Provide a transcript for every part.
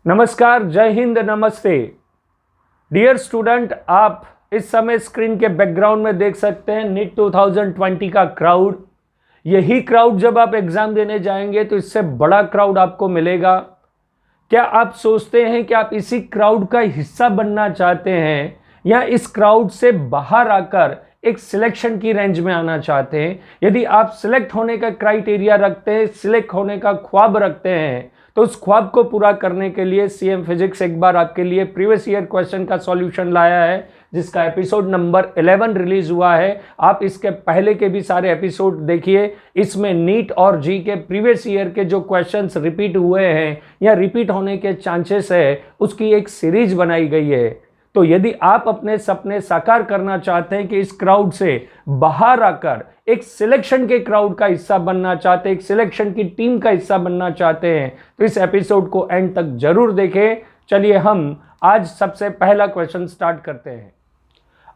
नमस्कार, जय हिंद, नमस्ते। डियर स्टूडेंट, आप इस समय स्क्रीन के बैकग्राउंड में देख सकते हैं नीट 2020 का क्राउड। यही क्राउड जब आप एग्जाम देने जाएंगे तो इससे बड़ा क्राउड आपको मिलेगा। क्या आप सोचते हैं कि आप इसी क्राउड का हिस्सा बनना चाहते हैं या इस क्राउड से बाहर आकर एक सिलेक्शन की रेंज में आना चाहते हैं? यदि आप सिलेक्ट होने का क्राइटेरिया रखते हैं, सिलेक्ट होने का ख्वाब रखते हैं, तो उस ख्वाब को पूरा करने के लिए सीएम फिजिक्स एक बार आपके लिए प्रीवियस ईयर क्वेश्चन का सॉल्यूशन लाया है, जिसका एपिसोड नंबर 11 रिलीज हुआ है। आप इसके पहले के भी सारे एपिसोड देखिए। इसमें नीट और जी के प्रीवियस ईयर के जो क्वेश्चंस रिपीट हुए हैं या रिपीट होने के चांसेस है, उसकी एक सीरीज बनाई गई है। तो यदि आप अपने सपने साकार करना चाहते हैं कि इस क्राउड से बाहर आकर एक सिलेक्शन के क्राउड का हिस्सा बनना चाहते हैं, एक सिलेक्शन की टीम का हिस्सा बनना चाहते हैं, तो इस एपिसोड को एंड तक जरूर देखें। चलिए हम आज सबसे पहला क्वेश्चन स्टार्ट करते हैं।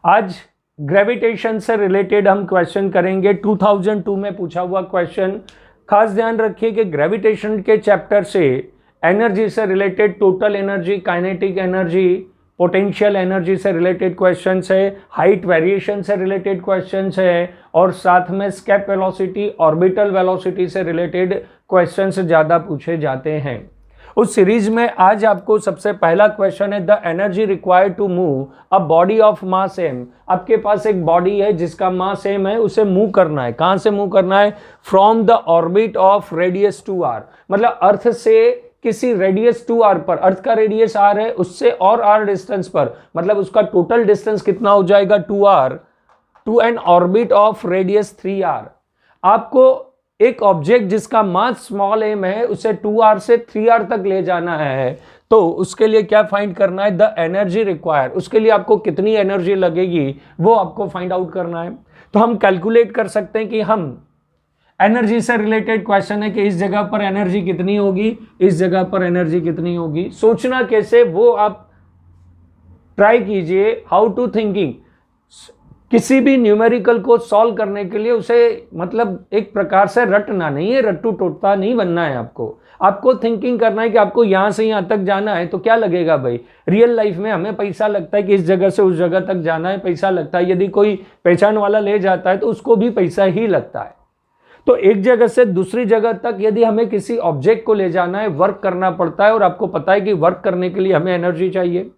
आज ग्रेविटेशन से रिलेटेड हम क्वेश्चन करेंगे। 2002 में पूछा हुआ क्वेश्चन। खास ध्यान रखिए कि ग्रेविटेशन के चैप्टर से एनर्जी से related total energy, kinetic energy, potential energy से रिलेटेड क्वेश्चंस है, हाइट वेरिएशन से रिलेटेड क्वेश्चंस है, और साथ में स्केप वेलोसिटी, ऑर्बिटल वेलोसिटी से रिलेटेड क्वेश्चंस ज़्यादा पूछे जाते हैं। उस सीरीज में आज आपको सबसे पहला क्वेश्चन है, the energy required to move a body of mass M. आपके पास एक बॉडी है जिसका मास एम है, उसे मूव करना है। कहाँ से मूव करना है? From the orbit of radius 2r, मतलब अर्थ से किसी रेडियस 2r पर, अर्थ का रेडियस r है, उससे और r डिस्टेंस पर, मतलब उसका टोटल डिस्टेंस कितना हो जाएगा 2r, to an orbit of radius 3r। आपको एक ऑब्जेक्ट जिसका मास स्मॉल m है उसे 2r से 3r तक ले जाना है, तो उसके लिए क्या फाइंड करना है? The energy require. उसके लिए आपको कितनी एनर्जी लगेगी वो आपको फाइंड आउट करना है। तो हम कैलकुलेट कर सकते हैं कि हम एनर्जी से रिलेटेड क्वेश्चन है कि इस जगह पर एनर्जी कितनी होगी, इस जगह पर एनर्जी कितनी होगी। सोचना कैसे वो आप ट्राई कीजिए। हाउ टू थिंकिंग, किसी भी न्यूमेरिकल को सॉल्व करने के लिए उसे मतलब एक प्रकार से रटना नहीं है, रट्टू टोटता नहीं बनना है। आपको थिंकिंग करना है कि आपको यहां से यहां तक जाना है। तो क्या लगेगा भाई, रियल लाइफ में हमें पैसा लगता है कि इस जगह से उस जगह तक जाना है, पैसा लगता है। यदि कोई पहचान वाला ले जाता है तो उसको भी पैसा ही लगता है। तो एक जगह से दूसरी जगह तक यदि हमें किसी ऑब्जेक्ट को ले जाना है, वर्क करना पड़ता है, और आपको पता है कि वर्क करने के लिए हमें एनर्जी चाहिए।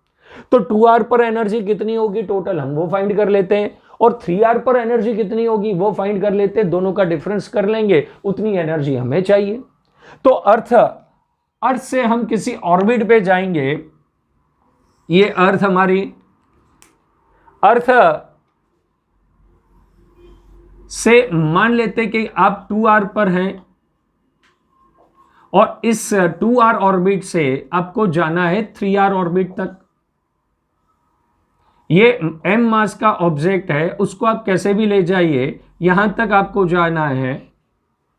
तो 2r पर एनर्जी कितनी होगी टोटल, हम वो फाइंड कर लेते हैं, और 3r पर एनर्जी कितनी होगी वो फाइंड कर लेते हैं। दोनों का डिफरेंस कर लेंगे, उतनी एनर्जी हमें चाहिए। तो अर्थ से हम किसी ऑर्बिट पे जाएंगे। ये अर्थ हमारी, अर्थ से मान लेते कि आप 2r पर हैं, और इस 2r ऑर्बिट से आपको जाना है 3r ऑर्बिट तक। ये m मास का ऑब्जेक्ट है, उसको आप कैसे भी ले जाइए, यहां तक आपको जाना है,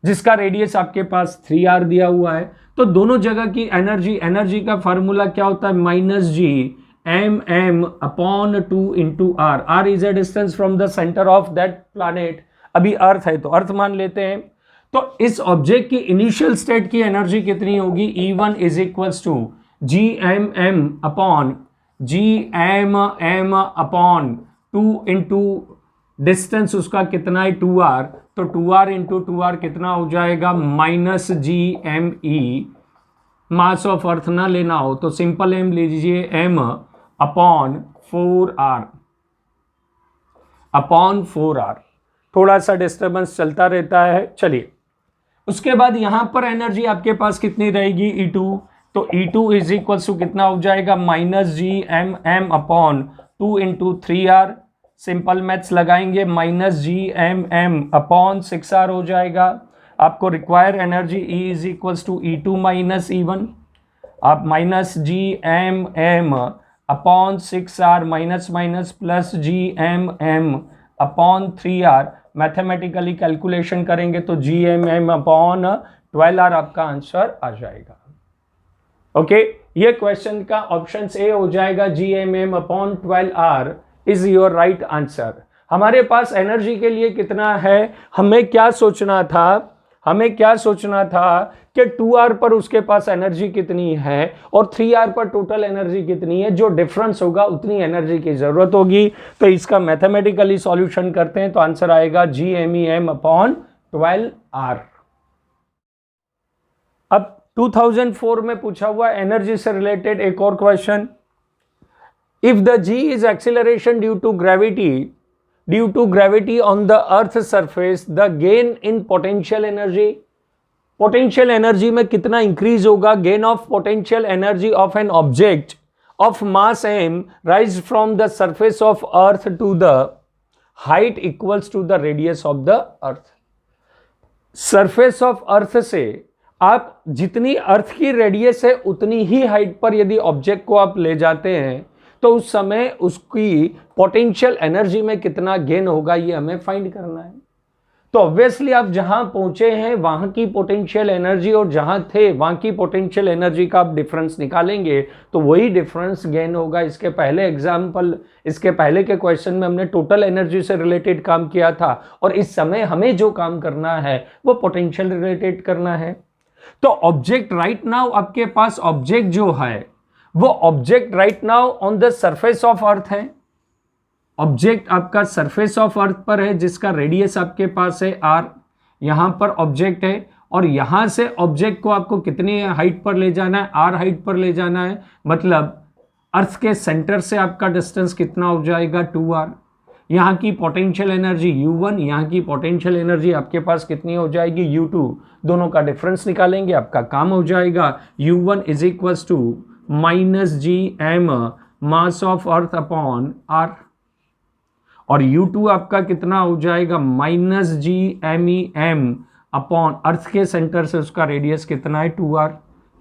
जिसका रेडियस आपके पास 3r दिया हुआ है। तो दोनों जगह की एनर्जी का फार्मूला क्या होता है? -g(m)/2 r is a distance from the centre of that planet. अभी अर्थ है तो अर्थ मान लेते हैं। तो इस ऑब्जेक्ट की इनिशियल स्टेट की एनर्जी कितनी होगी? E1 is equals to Gmm/2 into distance उसका कितना है 2r, तो 2r इंटू 2r कितना हो जाएगा? -gme। मास ऑफ अर्थ ना लेना हो तो सिंपल m लीजिए, m/4r। थोड़ा सा डिस्टर्बेंस चलता रहता है। चलिए, उसके बाद यहां पर एनर्जी आपके पास कितनी रहेगी? E2। तो E2 इज इक्वल टू कितना हो जाएगा? -gmm/2 into 3r। Simple maths लगाएंगे, -gmm/6r हो जाएगा। आपको require energy E is equal to E2 - E1। आप -gmm/6r minus plus gmm/3r mathematically calculation करेंगे तो gmm/12r आपका आंसर आ जाएगा। ओके, ये क्वेश्चन का ऑप्शन ए हो जाएगा, gmm/12r is your right answer. हमारे पास एनर्जी के लिए कितना है, हमें क्या सोचना था? हमें क्या सोचना था कि 2r पर उसके पास एनर्जी कितनी है और 3r पर टोटल एनर्जी कितनी है, जो डिफरेंस होगा उतनी एनर्जी की जरूरत होगी। तो इसका मैथमेटिकली सॉल्यूशन करते हैं तो आंसर आएगा GMEM/12r। अब 2004 में पूछा हुआ एनर्जी से रिलेटेड एक और question, if the g is acceleration due to gravity on the earth surface, the gain in potential energy, potential energy में कितना इंक्रीज होगा, gain of potential energy of an object of mass m rise from the surface of earth to the height equals to the radius of the earth. Surface of earth से आप जितनी अर्थ की radius है उतनी ही height पर यदि object को आप ले जाते हैं तो उस समय उसकी पोटेंशियल एनर्जी में कितना गेन होगा, ये हमें फाइंड करना है। तो ऑब्वियसली आप जहां पहुंचे हैं वहां की पोटेंशियल एनर्जी और जहां थे वहां की पोटेंशियल एनर्जी का आप डिफरेंस निकालेंगे तो वही डिफरेंस गेन होगा। इसके पहले के क्वेश्चन में हमने टोटल एनर्जी से रिलेटेड काम किया था और इस समय हमें जो काम करना है वो पोटेंशियल रिलेटेड करना है। तो ऑब्जेक्ट राइट नाउ आपके पास ऑब्जेक्ट जो है वो object right now on the surface of अर्थ है। ऑब्जेक्ट आपका सरफेस ऑफ अर्थ पर है जिसका रेडियस आपके पास है r, यहां पर ऑब्जेक्ट है और यहां से ऑब्जेक्ट को आपको कितनी हाइट पर ले जाना है, r हाइट पर ले जाना है। मतलब अर्थ के सेंटर से आपका डिस्टेंस कितना हो जाएगा 2r। यहाँ की पोटेंशियल एनर्जी U1, यहाँ की पोटेंशियल एनर्जी आपके पास कितनी हो जाएगी U2, दोनों का डिफरेंस निकालेंगे, आपका काम हो जाएगा। U1 is equals to -gm mass of earth upon r और U2 आपका कितना हो जाएगा -gmem अपॉन अर्थ के सेंटर से उसका रेडियस कितना है 2r।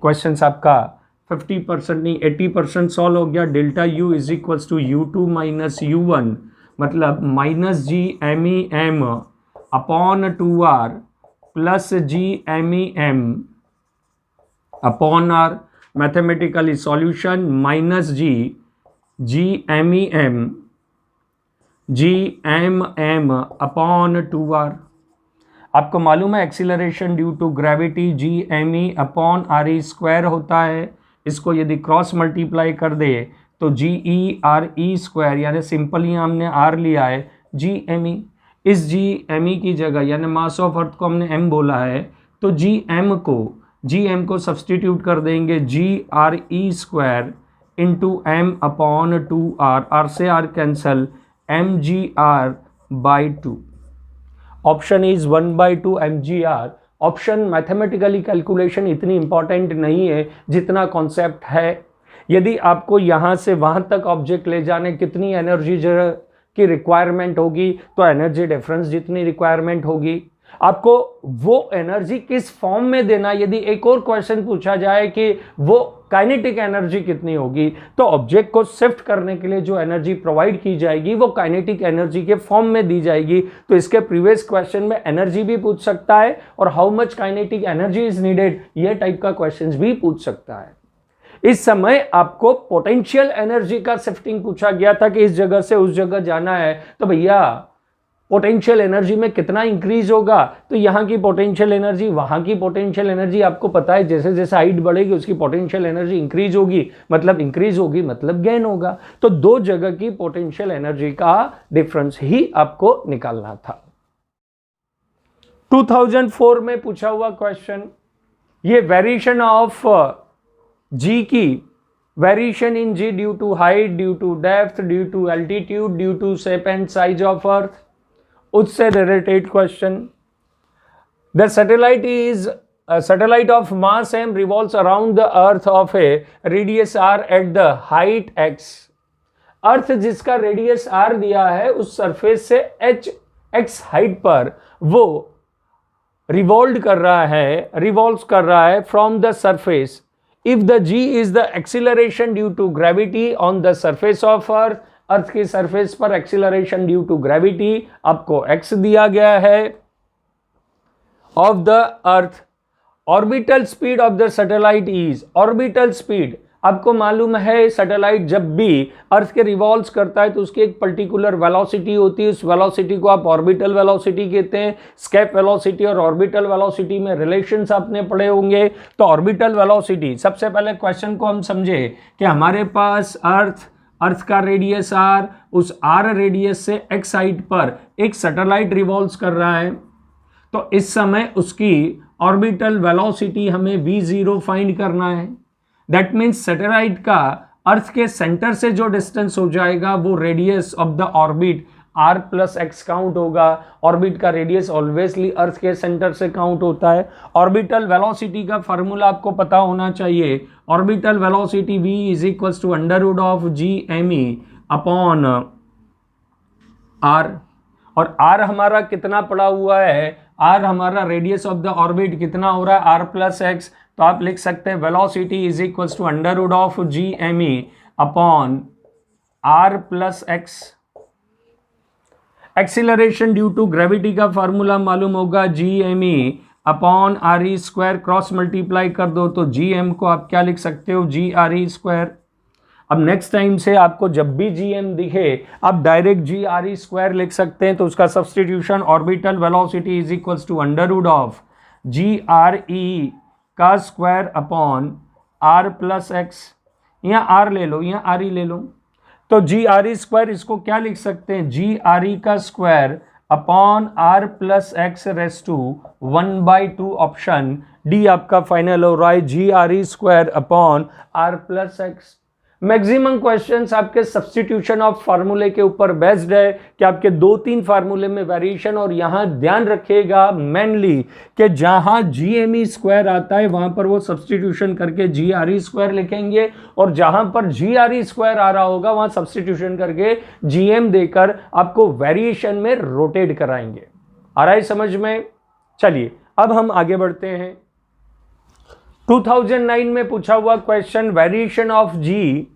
क्वेश्चन आपका 50% नहीं 80% सॉल्व हो गया। Delta U is equals to U2 minus U1 मतलब -gmem upon 2r plus gmem upon r। Mathematically solution -gmem upon 2r। आपको मालूम है acceleration due to gravity gme upon re square होता है। इसको यदि क्रॉस मल्टीप्लाई कर दे तो GE स्क्वायर यानी सिंपली हमने r लिया है gme। इस gme की जगह यानी मास ऑफ अर्थ को हमने m बोला है तो gm को सब्सटीट्यूट कर देंगे GRE square into m upon 2r, r से r cancel mgr/2। Option is 1/2 mgr। Option mathematically calculation इतनी इंपॉर्टेंट नहीं है जितना कॉन्सेप्ट है। यदि आपको यहाँ से वहाँ तक ऑब्जेक्ट ले जाने कितनी एनर्जी की रिक्वायरमेंट होगी तो एनर्जी डिफरेंस जितनी रिक्वायरमेंट होगी। आपको वो एनर्जी किस फॉर्म में देना, यदि एक और क्वेश्चन पूछा जाए कि वो काइनेटिक एनर्जी कितनी होगी तो ऑब्जेक्ट को शिफ्ट करने के लिए जो एनर्जी प्रोवाइड की जाएगी वो काइनेटिक एनर्जी के फॉर्म में दी जाएगी। तो इसके प्रीवियस क्वेश्चन में एनर्जी भी पूछ सकता है और how much kinetic energy is needed ये टाइप का क्वेश्चन भी पूछ सकता है। इस समय आपको पोटेंशियल एनर्जी का शिफ्टिंग पूछा गया था कि इस जगह से उस जगह जाना है तो भैया पोटेंशियल एनर्जी में कितना इंक्रीज होगा, तो यहाँ की पोटेंशियल एनर्जी वहाँ की पोटेंशियल एनर्जी आपको पता है जैसे जैसे हाइट बढ़ेगी उसकी पोटेंशियल एनर्जी इंक्रीज होगी मतलब गेन होगा। तो दो जगह की पोटेंशियल एनर्जी का डिफरेंस ही आपको निकालना था। 2004 में पूछा हुआ क्वेश्चन, ये वेरिएशन ऑफ जी की variation in g due to height, due to depth, due to altitude, due to shape and size of Earth, उससे related question. The satellite of mass m revolves around the earth of a radius r at the height x। अर्थ जिसका radius r दिया है उस surface से x height पर वो revolve कर रहा है from the surface. If the g is the acceleration due to gravity on the surface of earth की सरफेस पर एक्सीलरेशन ड्यू टू ग्रेविटी आपको x दिया गया है of the earth. Orbital speed of the satellite is, orbital speed आपको मालूम है satellite जब भी अर्थ के रिवॉल्व करता है तो उसकी एक पर्टिकुलर वेलोसिटी होती है, उस वेलोसिटी को आप ऑर्बिटल वेलोसिटी कहते हैं। स्केप वेलोसिटी और ऑर्बिटल वेलोसिटी में रिलेशंस आपने पढ़े होंगे। तो ऑर्बिटल वेलोसिटी, सबसे पहले क्वेश्चन को हम समझे कि हमारे पास अर्थ का रेडियस r, उस r रेडियस से x हाइट पर एक सैटेलाइट रिवॉल्व कर रहा है, तो इस समय उसकी ऑर्बिटल वेलोसिटी हमें v0 फाइंड करना है। दैट मीन्स सैटेलाइट का अर्थ के सेंटर से जो डिस्टेंस हो जाएगा वो radius of the orbit r plus x count होगा। ऑर्बिट का रेडियस ऑलवेजली अर्थ के सेंटर से काउंट होता है। ऑर्बिटल वेलोसिटी का फार्मूला आपको पता होना चाहिए। Orbital velocity v is equals to under root of G M E upon r, और r हमारा कितना पड़ा हुआ है, r हमारा रेडियस ऑफ द ऑर्बिट कितना हो रहा है, r प्लस एक्स। तो आप लिख सकते हैं velocity is equals to under root of G M E upon r plus X. Acceleration due to gravity का फार्मूला मालूम होगा, G M E upon R E square, cross multiply कर दो तो जी एम को आप क्या लिख सकते हो, जी आर ई स्क्वायर। अब नेक्स्ट टाइम से आपको जब भी जी एम दिखे आप direct g R E square लिख सकते हैं। तो उसका substitution orbital velocity is equals to under root of g R E का square upon R plus X. यहाँ आर ले लो, यहाँ आर ई ले लो, तो जी आर ई स्क्वायर इसको क्या लिख सकते हैं, जी आर ई का square upon R plus X raise to 1/2। Option D आपका फाइनल हो रहा है, g R E square upon R plus X. Maximum questions आपके सब्स्टिट्यूशन ऑफ फार्मूले के ऊपर बेस्ड है कि आपके 2-3 फार्मूले में वेरिएशन, और यहां ध्यान रखिएगा मेनली कि जहां जी एम ई स्क्वायर आता है वहां पर वो सब्स्टिट्यूशन करके जी आर ई स्क्वायर लिखेंगे, और जहां पर जी आर ई स्क्वायर आ रहा होगा वहां सब्स्टिट्यूशन करके जी एम देकर आपको वेरिएशन में रोटेट कराएंगे। आ रहा है समझ में? चलिए अब हम आगे बढ़ते हैं। 2009 में पूछा हुआ question, variation of g,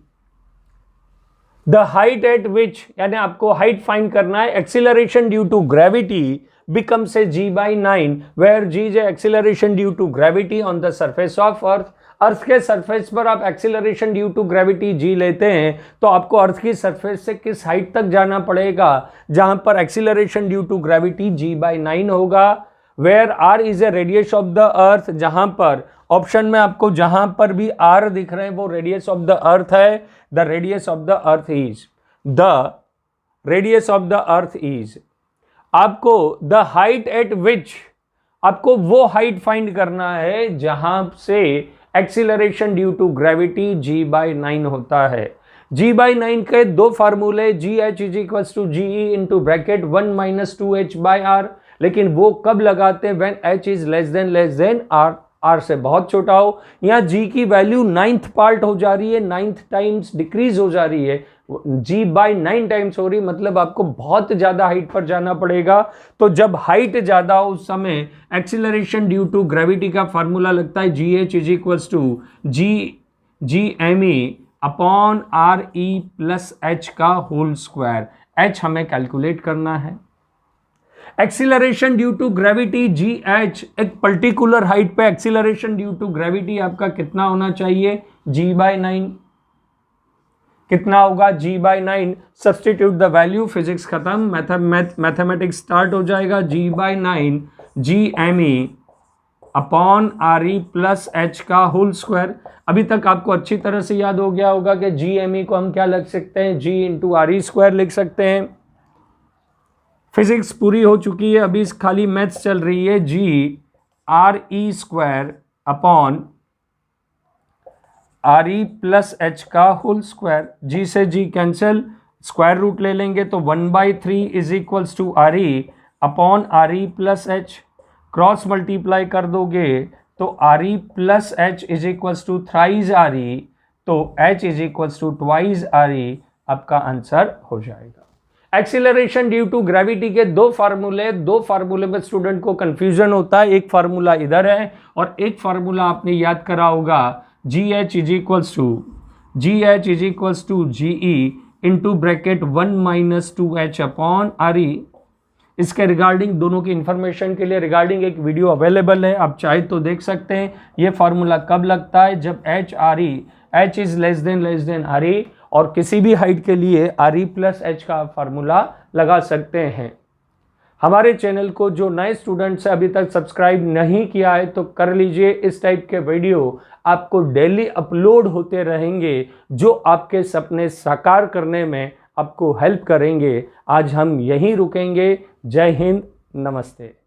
the height at which, यानी आपको हाइट फाइंड करना है, acceleration due to gravity become से g/9 where g is acceleration due to gravity on the surface of Earth. Earth के सरफेस पर आप acceleration due to gravity g लेते हैं तो आपको अर्थ की सरफेस से किस हाइट तक जाना पड़ेगा जहां पर acceleration due to gravity g/9 होगा। Where r is a radius of the earth, जहां पर ऑप्शन में आपको जहां पर भी r दिख रहे हैं वो रेडियस ऑफ द अर्थ है। The radius of the earth is, the radius of the earth is, आपको द हाइट एट विच, आपको वो हाइट फाइंड करना है जहां से acceleration due to gravity g/9 होता है। g/9 के दो फार्मूले, G H is equals to G E into bracket 1 - 2h/r, लेकिन वो कब लगाते हैं, when h is less than r, r से बहुत छोटा हो। यहाँ g की वैल्यू 9th पार्ट हो जा रही है, 9th टाइम्स डिक्रीज हो जा रही है, g/9 टाइम्स हो रही, मतलब आपको बहुत ज्यादा हाइट पर जाना पड़ेगा। तो जब हाइट ज्यादा हो उस समय एक्सीलरेशन ड्यू टू ग्रेविटी का फार्मूला लगता है, G H is equals to G M E upon R E plus H का होल स्क्वायर। h हमें कैलकुलेट करना है। Acceleration due to gravity G H, एक पर्टिकुलर हाइट पे एक्सीलरेशन ड्यू टू ग्रेविटी आपका कितना होना चाहिए, g/9। कितना होगा, g/9। Substitute the value, physics खत्म, मैथमेटिक्स स्टार्ट हो जाएगा। g/9 G M E upon R E plus H का होल स्क्वायर। अभी तक आपको अच्छी तरह से याद हो गया होगा कि जी एम ई को हम क्या लिख सकते हैं, g into are E square लिख सकते हैं। फिजिक्स पूरी हो चुकी है, अभी खाली मैथ्स चल रही है। G R E square upon R E plus H का होल स्क्वायर। जी से जी कैंसिल, स्क्वायर रूट ले लेंगे तो 1/3 is equals to R E upon R E plus H. Cross multiply कर दोगे तो R E plus H is equals to thrice R E, तो H is equals to twice R E, आपका answer हो जाएगा। एक्सीलरेशन ड्यू टू ग्रेविटी के दो फार्मूले में स्टूडेंट को कंफ्यूजन होता है। एक फार्मूला इधर है और एक फार्मूला आपने याद करा होगा, G H is equals to G E into bracket 1 - 2h upon R E. इसके रिगार्डिंग, दोनों की इंफॉर्मेशन के लिए रिगार्डिंग एक वीडियो अवेलेबल है, आप चाहे तो देख सकते हैं। ये फार्मूला कब लगता है, जब H R E h is less then R E, और किसी भी हाइट के लिए आर ई प्लस एच का फार्मूला लगा सकते हैं। हमारे चैनल को जो नए स्टूडेंट्स अभी तक सब्सक्राइब नहीं किया है तो कर लीजिए। इस टाइप के वीडियो आपको डेली अपलोड होते रहेंगे जो आपके सपने साकार करने में आपको हेल्प करेंगे। आज हम यहीं रुकेंगे। जय हिंद, नमस्ते।